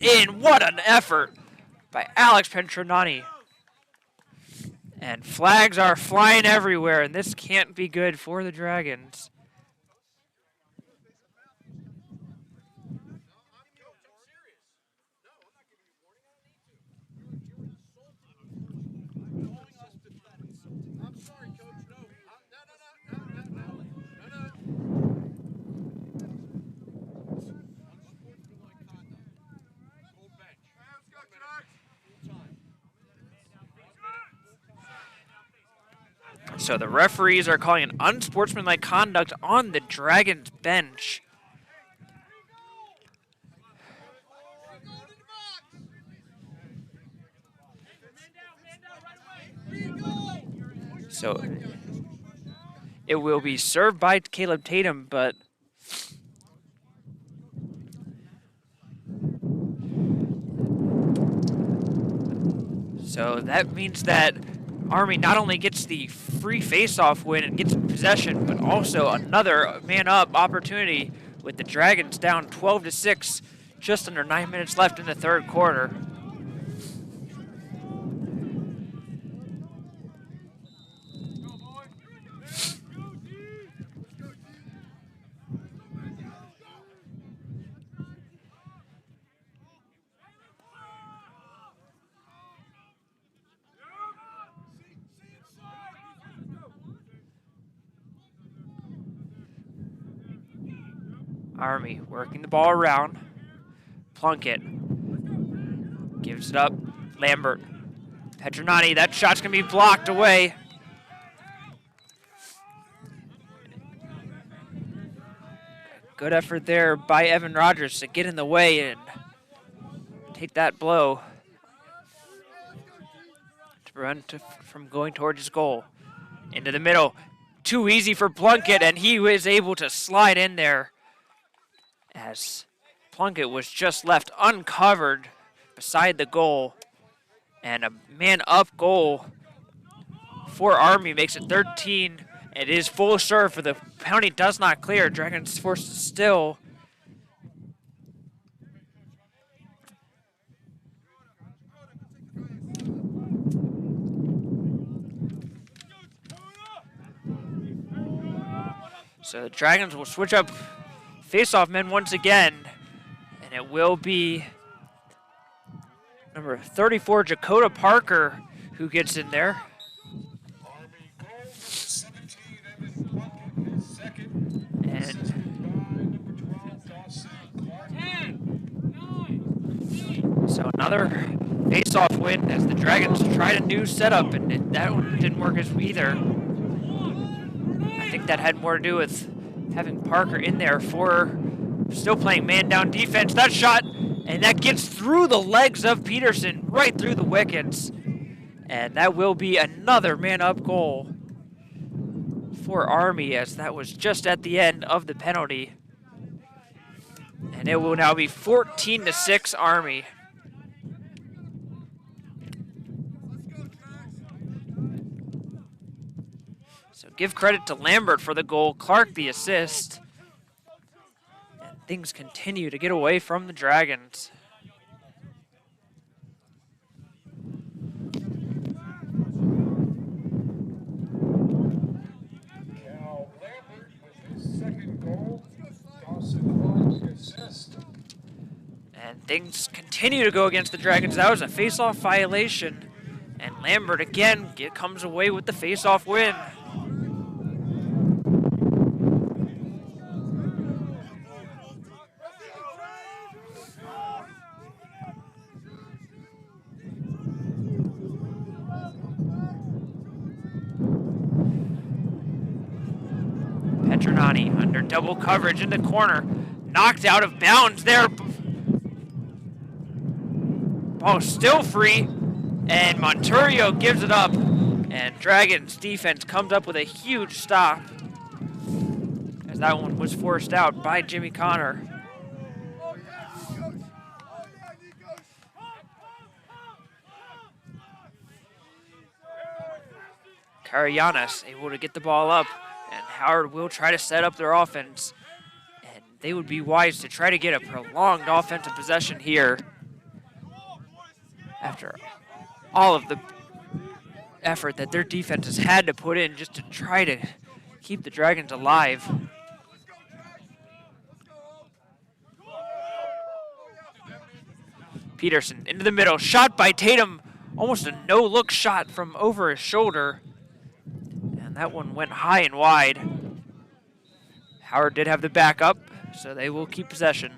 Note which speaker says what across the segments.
Speaker 1: in. What an effort by Alex Pentronani. And flags are flying everywhere, and this can't be good for the Dragons. So the referees are calling an unsportsmanlike conduct on the Dragons bench. So it will be served by Caleb Tatum, but so that means that Army not only gets the free face-off win and gets possession, but also another man-up opportunity with the Dragons down 12-6, just under 9 minutes left in the third quarter. Army working the ball around. Plunkett gives it up. Lambert. Petronati, that shot's going to be blocked away. Good effort there by Evan Rogers to get in the way and take that blow to prevent from going towards his goal. Into the middle. Too easy for Plunkett, and he was able to slide in there as Plunkett was just left uncovered beside the goal. And a man-up goal for Army makes it 13. It is full serve for the penalty does not clear. Dragons forced to still. So the Dragons will switch up face-off men once again, and it will be number 34, Dakota Parker, who gets in there. And so another face-off win as the Dragons tried a new setup, and that one didn't work as either. I think that had more to do with having Parker in there for still playing man-down defense. That shot, and that gets through the legs of Peterson, right through the wickets. And that will be another man-up goal for Army, as that was just at the end of the penalty. And it will now be 14-6 Army. So give credit to Lambert for the goal, Clark the assist. And things continue to get away from the Dragons.
Speaker 2: Now Lambert with his second goal, Dawson the assist.
Speaker 1: And things continue to go against the Dragons. That was a face-off violation. And Lambert again comes away with the face-off win. Petronati under double coverage in the corner. Knocked out of bounds there. Ball still free. And Monturio gives it up. And Dragons defense comes up with a huge stop, as that one was forced out by Jimmy Connor. Karayanis able to get the ball up, and Howard will try to set up their offense. And they would be wise to try to get a prolonged offensive possession here. after all of the effort that their defense has had to put in just to try to keep the Dragons alive. Peterson into the middle, shot by Tatum, almost a no-look shot from over his shoulder. And that one went high and wide. Howard did have the backup, so they will keep possession.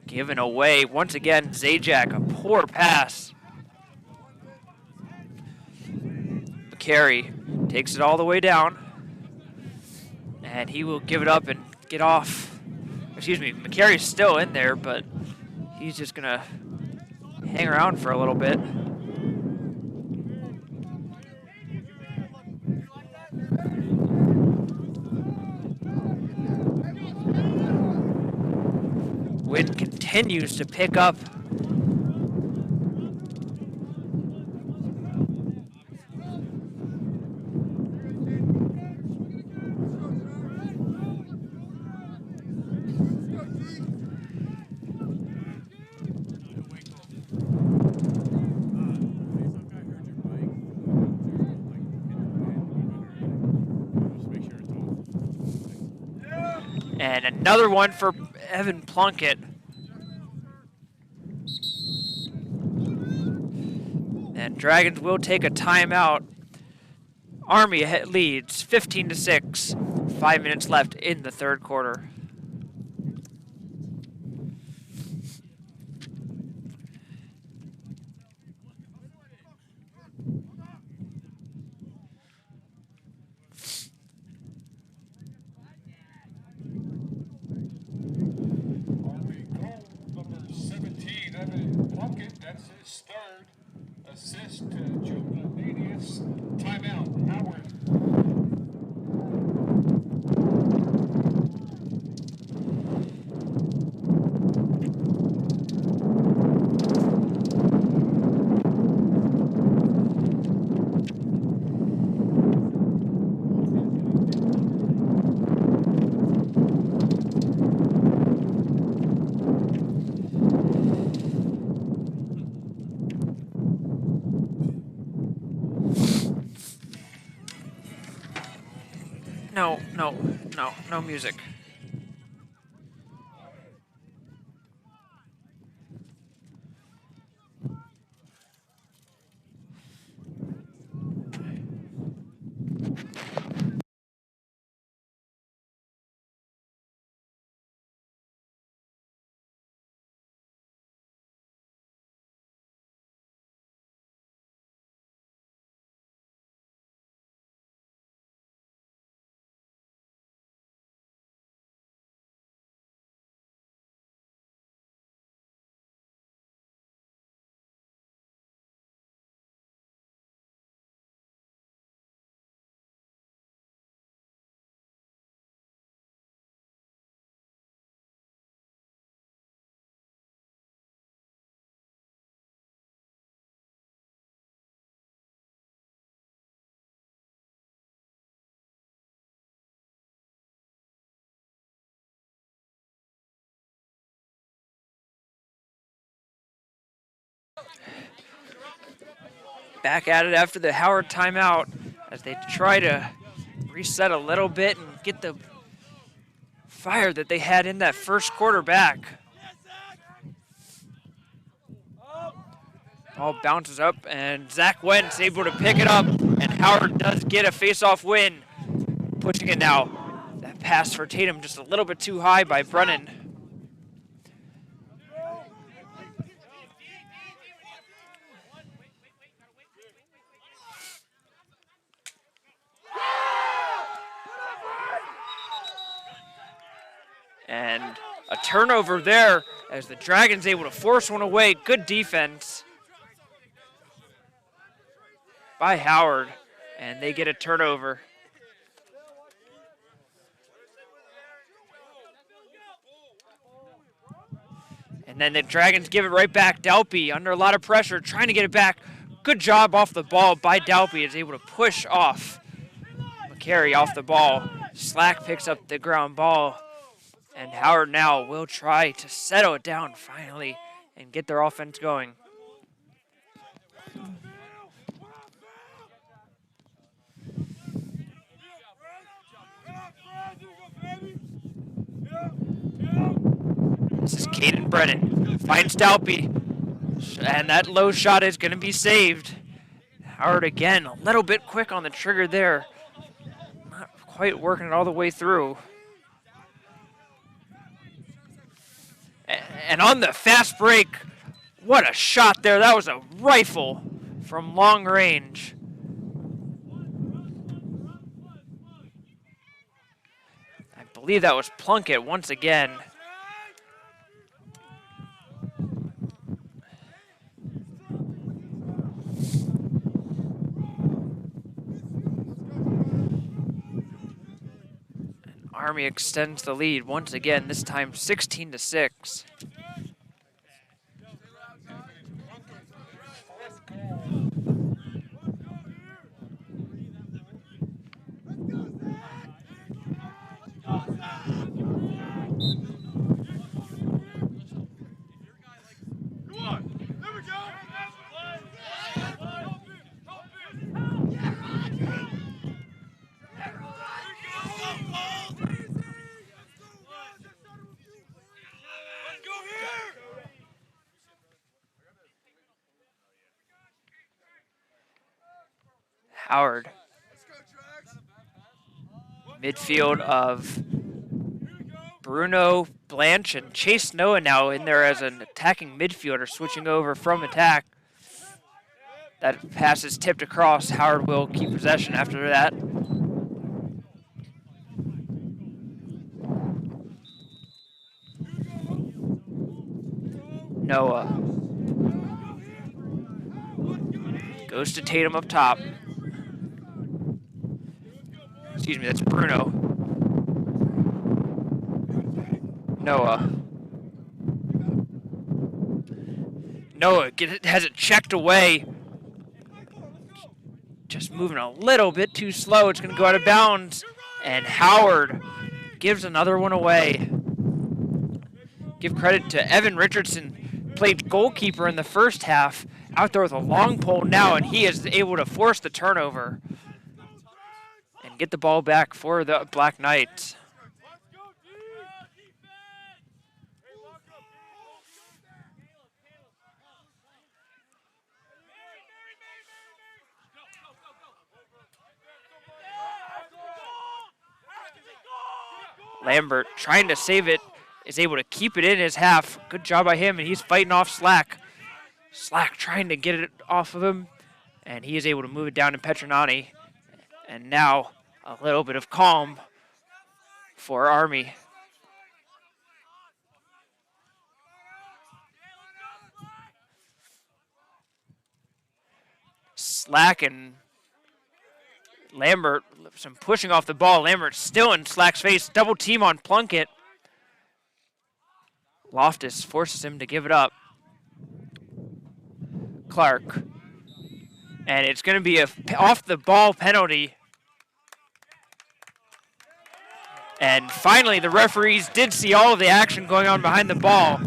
Speaker 1: Given away, once again, Zajac, a poor pass. McCary takes it all the way down. And he will give it up and get off. Excuse me, McCary's still in there, but he's just going to hang around for a little bit. Wind continues to pick up. And another one for Evan Plunkett. And Dragons will take a timeout. Army leads 15-6. 5 minutes left in the third quarter.
Speaker 2: That's his third assist to Juvenile Medius. Timeout, Howard.
Speaker 1: No music. Back at it after the Howard timeout as they try to reset a little bit and get the fire that they had in that first quarter back. Ball bounces up and Zach Wentz able to pick it up, and Howard does get a face-off win, pushing it now. That pass for Tatum just a little bit too high by Brennan. And a turnover there as the Dragons able to force one away. Good defense by Howard, and they get a turnover. And then the Dragons give it right back. Delpy under a lot of pressure, trying to get it back. Good job off the ball by Delpy, is able to push off McCary off the ball. Slack picks up the ground ball. And Howard now will try to settle it down finally and get their offense going. This is Caden Brennan. Finds Dalpy. And that low shot is going to be saved. Howard again, a little bit quick on the trigger there. Not quite working it all the way through. And on the fast break, what a shot there. That was a rifle from long range. I believe that was Plunkett once again. Army extends the lead once again, this time 16-6. Howard. Midfield of Bruno, Blanche, and Chase Noah now in there as an attacking midfielder, switching over from attack. That pass is tipped across. Howard will keep possession after that. Noah. Goes to Tatum up top. Excuse me, that's Bruno. Noah. Noah has it checked away. Just moving a little bit too slow. It's going to go out of bounds. And Howard gives another one away. Give credit to Evan Richardson. Played goalkeeper in the first half. Out there with a long pole now, and he is able to force the turnover and get the ball back for the Black Knights. Lambert trying to save it, is able to keep it in his half. Good job by him, and he's fighting off Slack. Slack trying to get it off of him, and he is able to move it down to Petronani. And now a little bit of calm for Army. Slack and Lambert, some pushing off the ball. Lambert still in Slack's face. Double team on Plunkett. Loftus forces him to give it up. Clark. And it's going to be a off the ball penalty. And finally, the referees did see all of the action going on behind the ball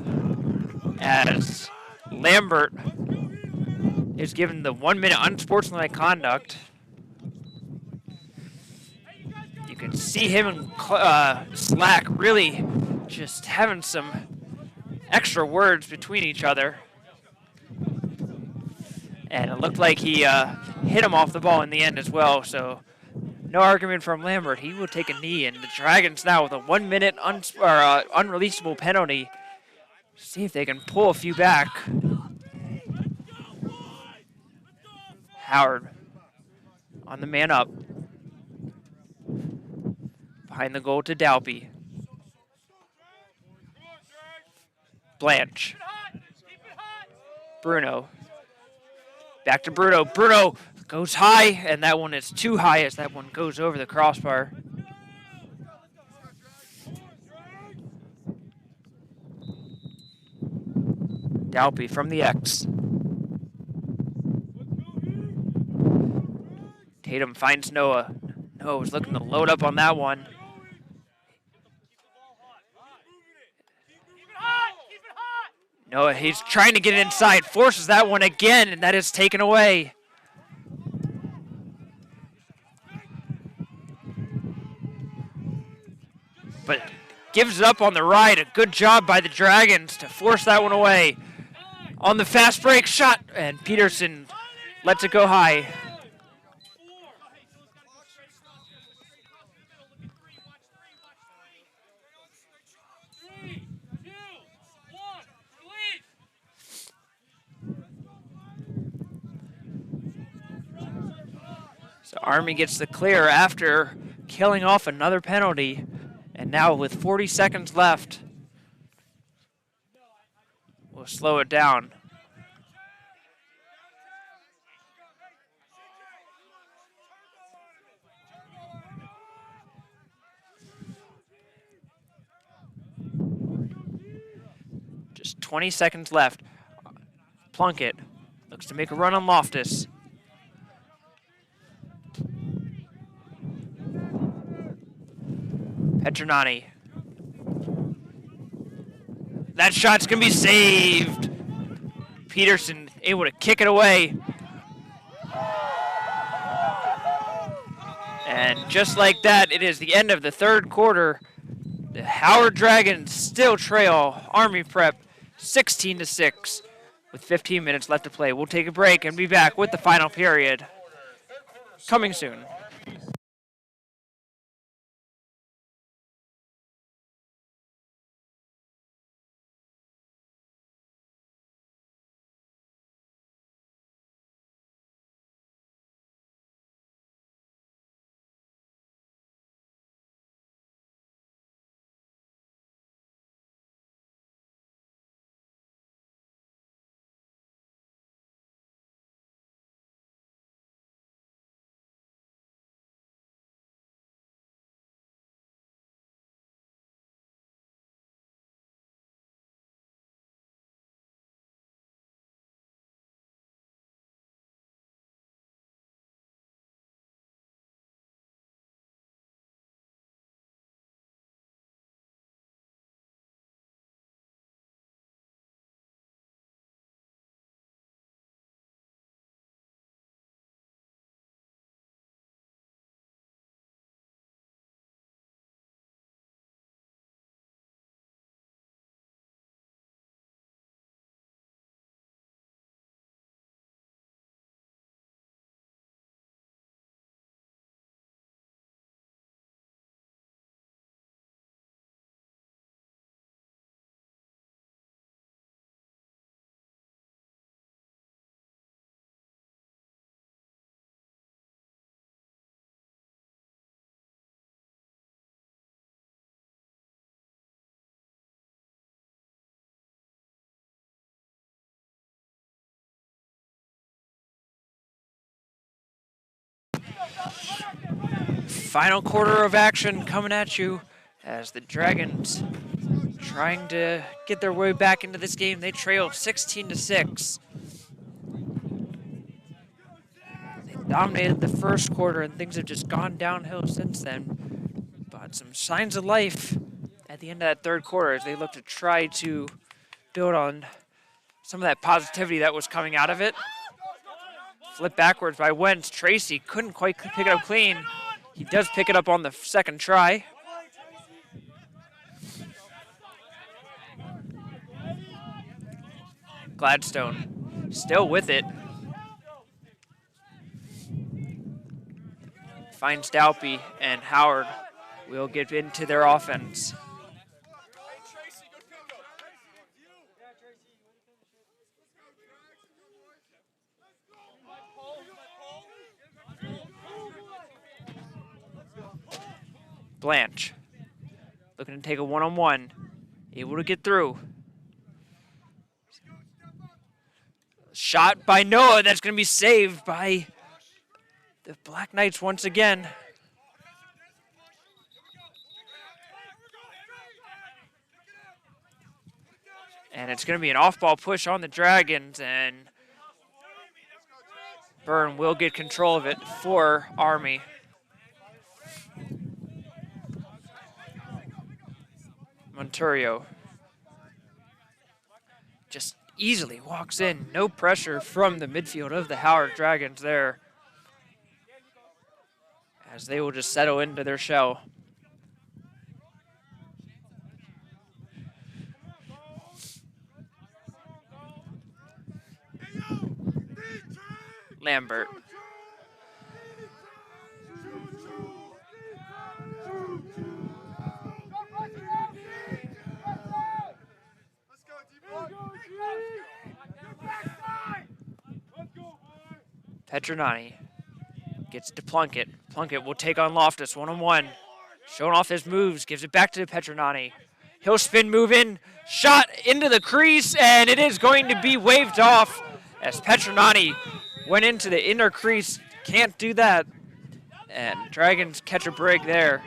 Speaker 1: as Lambert is given the 1 minute unsportsmanlike conduct. You can see him and Slack really just having some extra words between each other. And it looked like he hit him off the ball in the end as well. So no argument from Lambert. He will take a knee. And the Dragons now with a 1 minute unreleasable penalty. See if they can pull a few back. Howard on the man up. Behind the goal to Dalpy. Blanche. Bruno. Back to Bruno. Bruno goes high, and that one is too high as that one goes over the crossbar. Dalpy from the X. Tatum finds Noah. Noah was looking to load up on that one. No, he's trying to get it inside, forces that one again, and that is taken away. But gives it up on the right. A good job by the Dragons to force that one away. On the fast break shot, and Peterson lets it go high. So Army gets the clear after killing off another penalty. And now with 40 seconds left, we'll slow it down. Just 20 seconds left. Plunkett looks to make a run on Loftus. Petronati. That shot's gonna be saved. Peterson able to kick it away. And just like that, it is the end of the third quarter. The Howard Dragons still trail Army Prep 16-6 with 15 minutes left to play. We'll take a break and be back with the final period coming soon. Final quarter of action coming at you as the Dragons trying to get their way back into this game. They trail 16-6. They dominated the first quarter and things have just gone downhill since then. But some signs of life at the end of that third quarter as they look to try to build on some of that positivity that was coming out of it. Flip backwards by Wentz. Tracy couldn't quite pick it up clean. He does pick it up on the second try. Gladstone still with it. Finds Dalpy, and Howard will get into their offense. Blanche looking to take a one-on-one, able to get through. Shot by Noah, that's going to be saved by the Black Knights once again. And it's going to be an off-ball push on the Dragons, and Byrne will get control of it for Army. Monturio. just easily walks in. No pressure from the midfield of the Howard Dragons there, as they will just settle into their shell. Lambert. Petronati gets to Plunkett. Plunkett will take on Loftus one-on-one. Showing off his moves, gives it back to Petronati. He'll spin move in, shot into the crease, and it is going to be waved off as Petronati went into the inner crease. Can't do that. And Dragons catch a break there.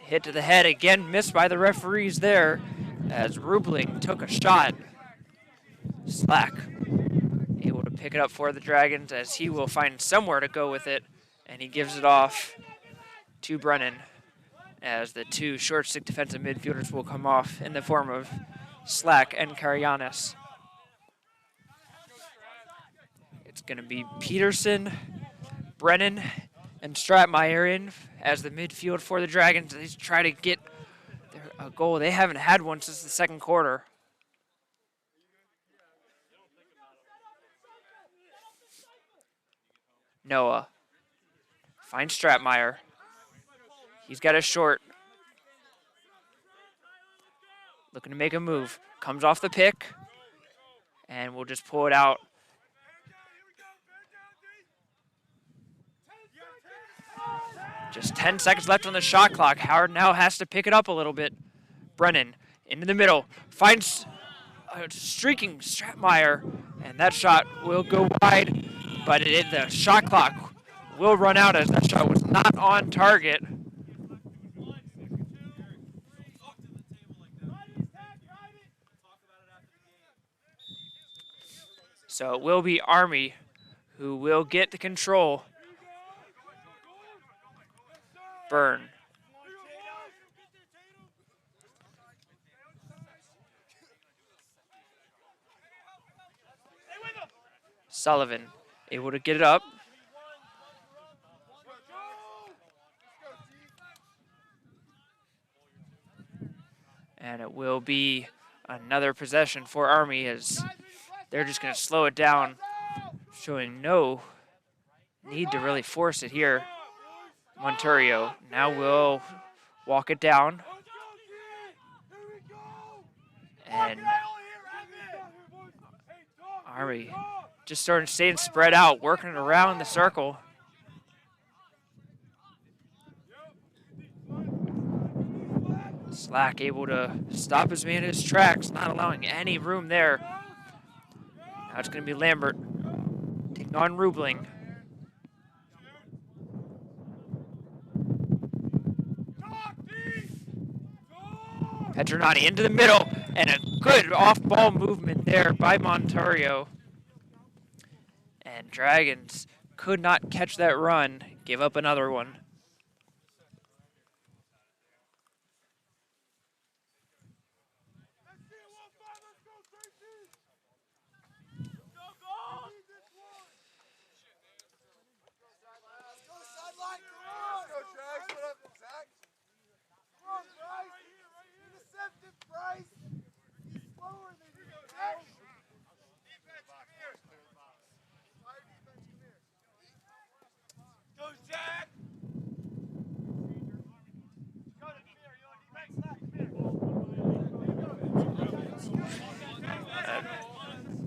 Speaker 1: Hit to the head again, missed by the referees there as Rubling took a shot. Slack able to pick it up for the Dragons as he will find somewhere to go with it, and he gives it off to Brennan as the two short stick defensive midfielders will come off in the form of Slack and Karyanis. It's going to be Peterson, Brennan, and Stratmeyer in as the midfield for the Dragons. They try to get a goal. They haven't had one since the second quarter. Noah finds Stratmeyer. He's got a short. Looking to make a move. Comes off the pick. And we'll just pull it out. Just 10 seconds left on the shot clock. Howard now has to pick it up a little bit. Brennan into the middle. Finds a streaking Stratmeyer. And that shot will go wide. But the shot clock will run out as that shot was not on target. So it will be Army who will get the control. Byrne. Sullivan able to get it up. And it will be another possession for Army as they're just going to slow it down, showing no need to really force it here. Monturio now will walk it down. And Army just starting staying spread out, working around the circle. Slack able to stop his man in his tracks, not allowing any room there. Now it's going to be Lambert taking on Rubling. Petronati into the middle, and a good off-ball movement there by Montario. And Dragons could not catch that run, give up another one.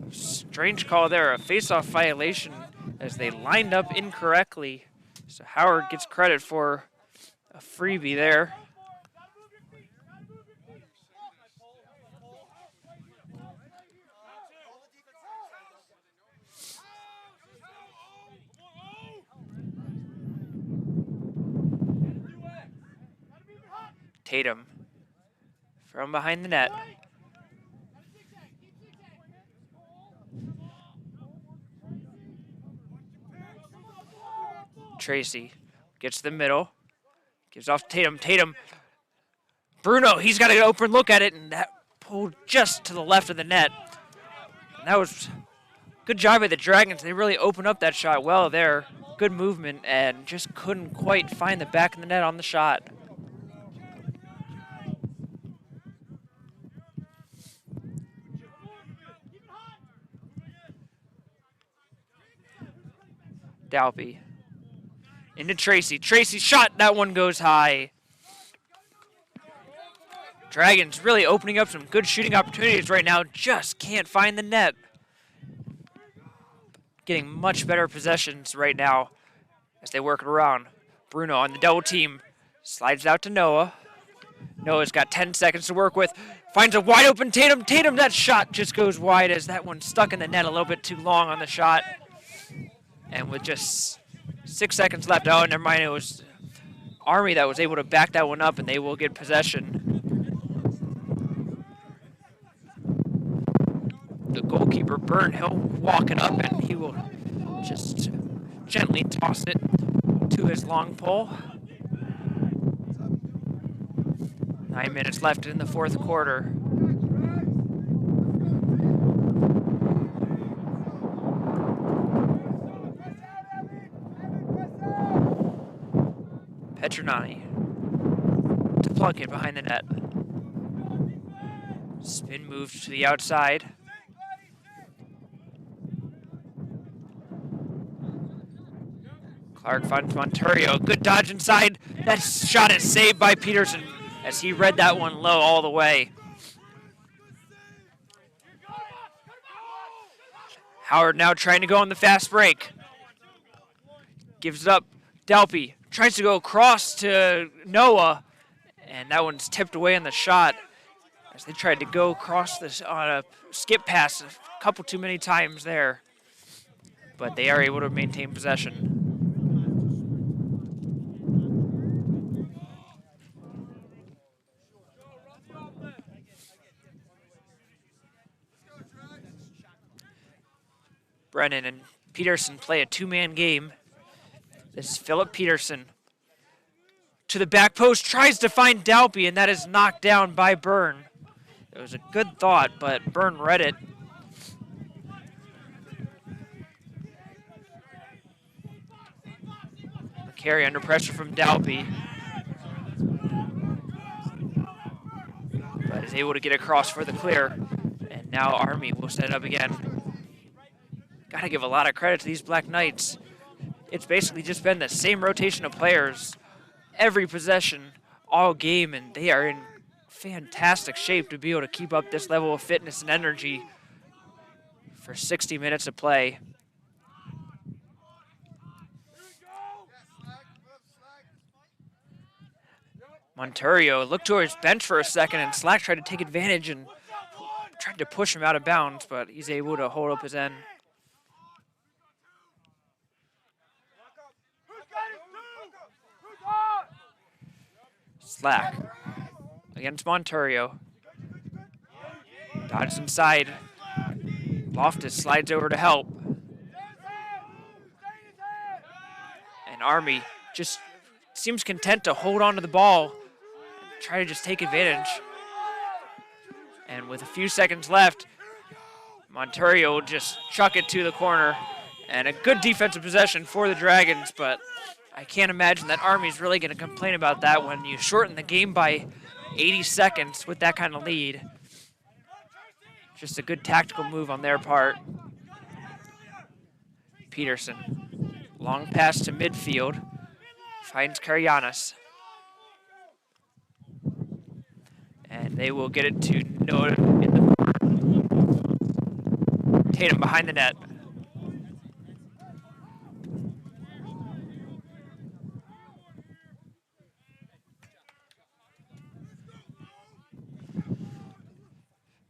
Speaker 1: Strange call there, a face-off violation as they lined up incorrectly. So Howard gets credit for a freebie there. Tatum from behind the net. Tracy gets the middle, Gives off to Tatum. Tatum. Bruno, he's got an open look at it, and that pulled just to the left of the net. And that was good job by the Dragons. They really opened up that shot well there. Good movement, and just couldn't quite find the back of the net on the shot. Dalby. Into Tracy. Tracy shot. That one goes high. Dragons really opening up some good shooting opportunities right now. Just can't find the net. Getting much better possessions right now as they work it around. Bruno on the double team. Slides out to Noah. Noah's got 10 seconds to work with. Finds a wide open Tatum. Tatum, that shot just goes wide as that one stuck in the net a little bit too long on the shot. And with just 6 seconds left, oh, never mind, it was Army that was able to back that one up, and they will get possession. The goalkeeper, Byrne, he'll walk it up, and he will just gently toss it to his long pole. 9 minutes left in the fourth quarter. Petronani to plunk it behind the net. Spin move to the outside. Clark finds Montario. Good dodge inside. That shot is saved by Peterson as he read that one low all the way. Howard now trying to go on the fast break. Gives it up. Delpy tries to go across to Noah, and that one's tipped away on the shot as they tried to go across this on a skip pass a couple too many times there. But they are able to maintain possession. Brennan and Peterson play a two-man game. This is Philip Peterson. To the back post, tries to find Dalpy, and that is knocked down by Byrne. It was a good thought, but Byrne read it. Carry under pressure from Dalpy. But is able to get across for the clear. And now Army will set it up again. Gotta give a lot of credit to these Black Knights. It's basically just been the same rotation of players every possession, all game, and they are in fantastic shape to be able to keep up this level of fitness and energy for 60 minutes of play. Montario looked to his bench for a second, and Slack tried to take advantage and tried to push him out of bounds, but he's able to hold up his end. Slack against Montario. Dodges inside. Loftus slides over to help. And Army just seems content to hold on to the ball and try to just take advantage. And with a few seconds left, Montario will just chuck it to the corner. And a good defensive possession for the Dragons, but I can't imagine that Army's really going to complain about that when you shorten the game by 80 seconds with that kind of lead. Just a good tactical move on their part. Peterson, long pass to midfield, finds Karyanis. And they will get it to Noah in the corner. Tatum behind the net.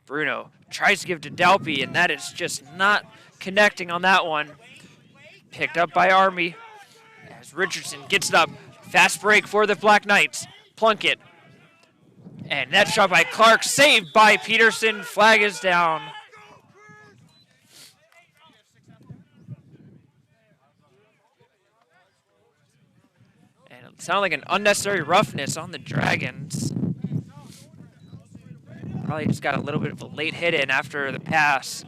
Speaker 1: Bruno tries to give to Dalpy, and that is just not connecting on that one. Picked up by Army as Richardson gets it up. Fast break for the Black Knights. Plunkett. And that shot by Clark, saved by Peterson. Flag is down. And Sounded like an unnecessary roughness on the Dragons. Probably just got a little bit of a late hit in after the pass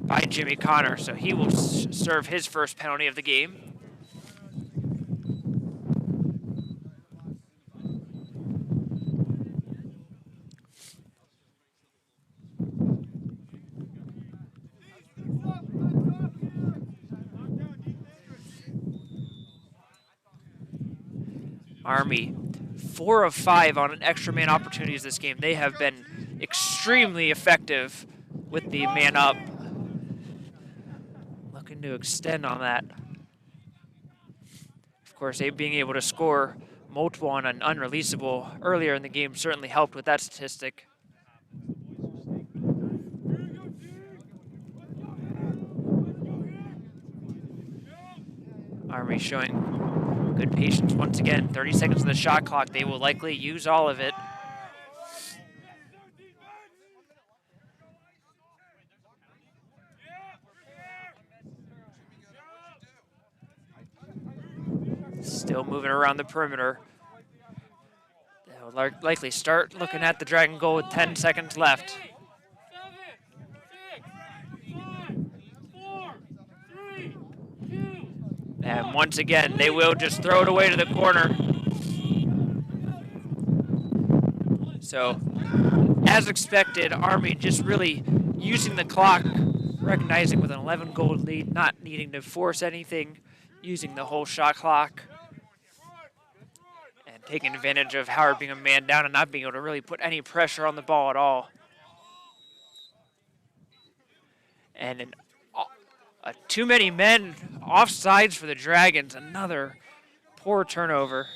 Speaker 1: by Jimmy Connor, so he will serve his first penalty of the game. Army, 4 of 5 on an extra man opportunities this game. They have been extremely effective with the man up. Looking to extend on that. Of course, being able to score multiple on an unreleasable earlier in the game certainly helped with that statistic. Army showing good patience once again. 30 seconds on the shot clock. They will likely use all of it. Still moving around the perimeter. They'll likely start looking at the Dragon goal with 10 seconds left. And once again, they will just throw it away to the corner. So, as expected, Army just really using the clock, recognizing with an 11-goal lead, not needing to force anything, using the whole shot clock, and taking advantage of Howard being a man down and not being able to really put any pressure on the ball at all. And too many men offsides for the Dragons. Another poor turnover.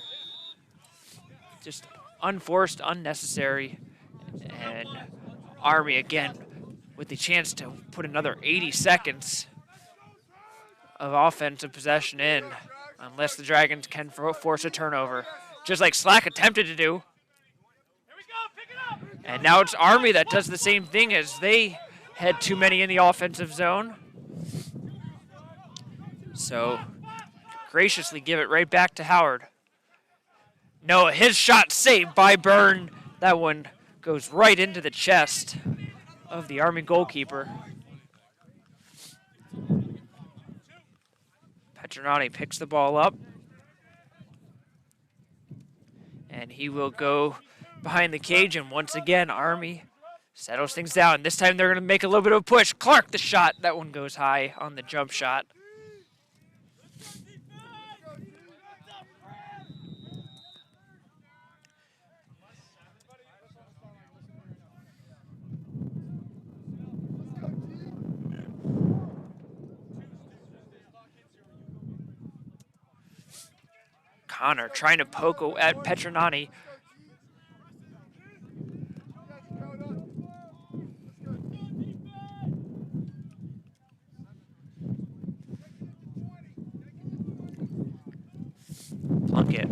Speaker 1: Just unforced, unnecessary. And Army again with the chance to put another 80 seconds of offensive possession in, unless the Dragons can force a turnover, just like Slack attempted to do. And now it's Army that does the same thing as they had too many in the offensive zone. So graciously give it right back to Howard. No, his shot saved by Byrne. That one goes right into the chest of the Army goalkeeper. Petronati picks the ball up. And he will go behind the cage, and once again, Army settles things down. This time they're going to make a little bit of a push. Clark, the shot. That one goes high on the jump shot. Connor trying to poke at Petronati. Plunkett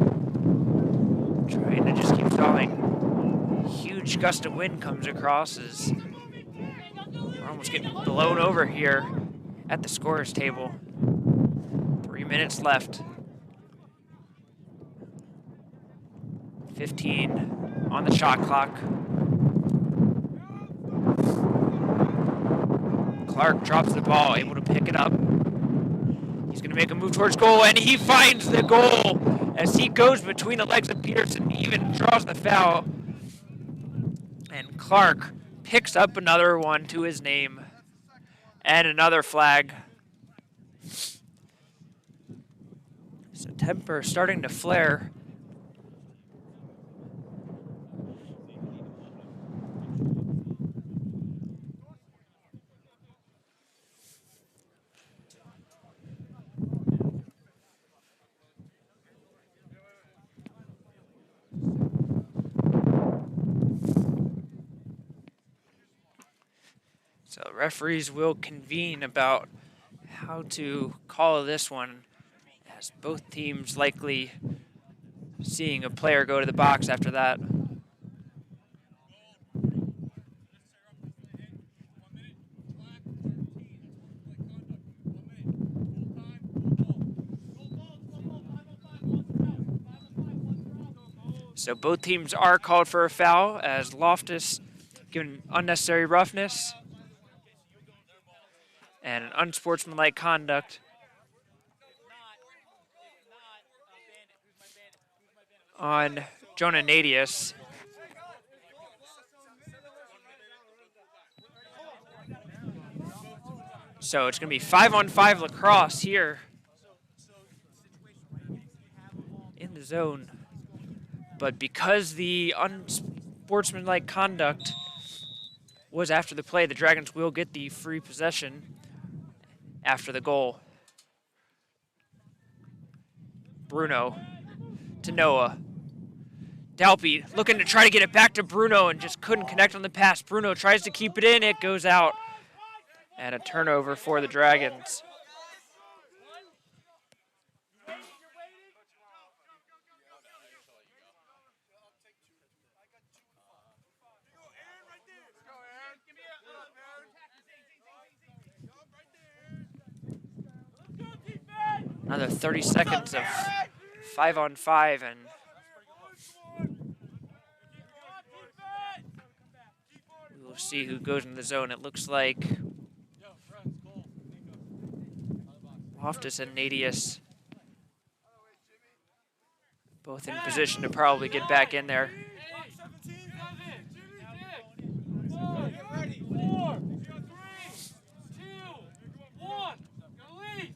Speaker 1: trying to just keep stalling. Huge gust of wind comes across as we're almost getting blown over here at the scorer's table. 3 minutes left. 15 on the shot clock. Clark drops the ball, able to pick it up. He's going to make a move towards goal, and he finds the goal as he goes between the legs of Peterson, even draws the foul. And Clark picks up another one to his name, and another flag. So temper starting to flare. So referees will convene about how to call this one, as both teams likely seeing a player go to the box after that. So both teams are called for a foul as Loftus given unnecessary roughness and an unsportsmanlike conduct on Jonah Nadius. So it's going to be 5-on-5 lacrosse here in the zone. But because the unsportsmanlike conduct was after the play, the Dragons will get the free possession after the goal. Bruno to Noah. Dalpy looking to try to get it back to Bruno and just couldn't connect on the pass. Bruno tries to keep it in, it goes out. And a turnover for the Dragons. Another 30 seconds of 5-on-5 and we will see who goes in the zone. It looks like Loftus and Nadius both in position to probably get back in there.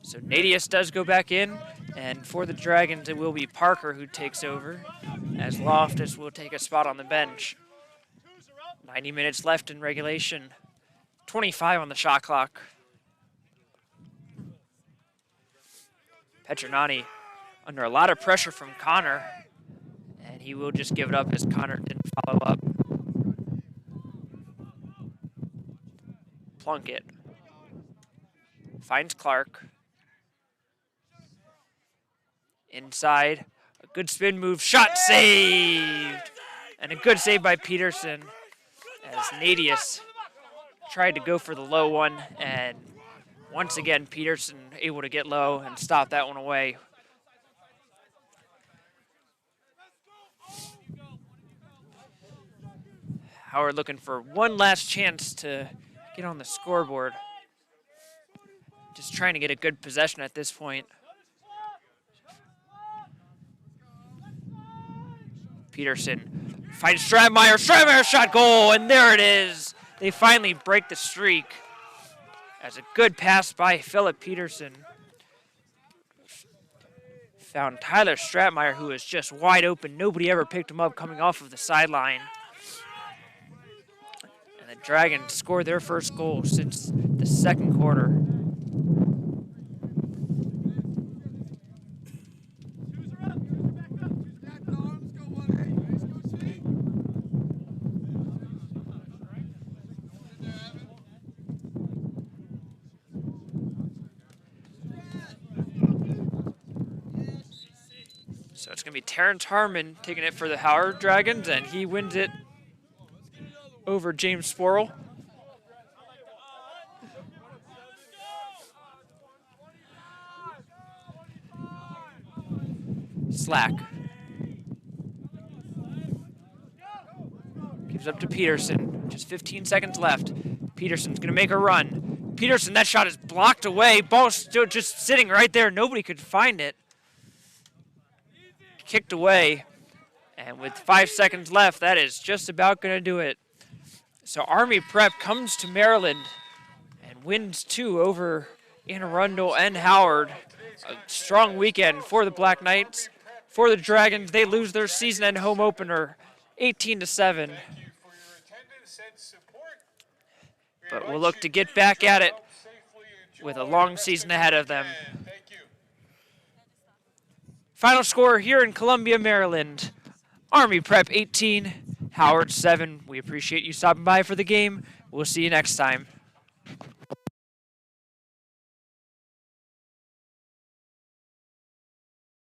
Speaker 1: So Nadius does go back in, and for the Dragons it will be Parker who takes over, as Loftus will take a spot on the bench. 90 minutes left in regulation, 25 on the shot clock. Petronati under a lot of pressure from Connor, and he will just give it up as Connor didn't follow up. Plunkett finds Clark. Inside, a good spin move, shot saved! And a good save by Peterson as Nadius tried to go for the low one, and once again, Peterson able to get low and stop that one away. Howard looking for one last chance to get on the scoreboard. Just trying to get a good possession at this point. Peterson finds Stratmeyer. Stratmeyer shot, goal, and there it is. They finally break the streak. As a good pass by Philip Peterson. Found Tyler Stratmeyer, who was just wide open. Nobody ever picked him up coming off of the sideline. And the Dragons scored their first goal since the second quarter. So it's going to be Terrence Harmon taking it for the Howard Dragons, and he wins it over James Sporle. Slack. Gives up to Peterson. Just 15 seconds left. Peterson's going to make a run. Peterson, that shot is blocked away. Ball still just sitting right there. Nobody could find it. Kicked away, and with 5 seconds left, that is just about going to do it. So Army Prep comes to Maryland and wins 2 over Anne Arundel and Howard. A strong weekend for the Black Knights. For the Dragons, they lose their season-end home opener, 18-7. But we'll look to get back at it with a long season ahead of them. Final score here in Columbia, Maryland. Army Prep 18, Howard 7. We appreciate you stopping by for the game. We'll see you next time.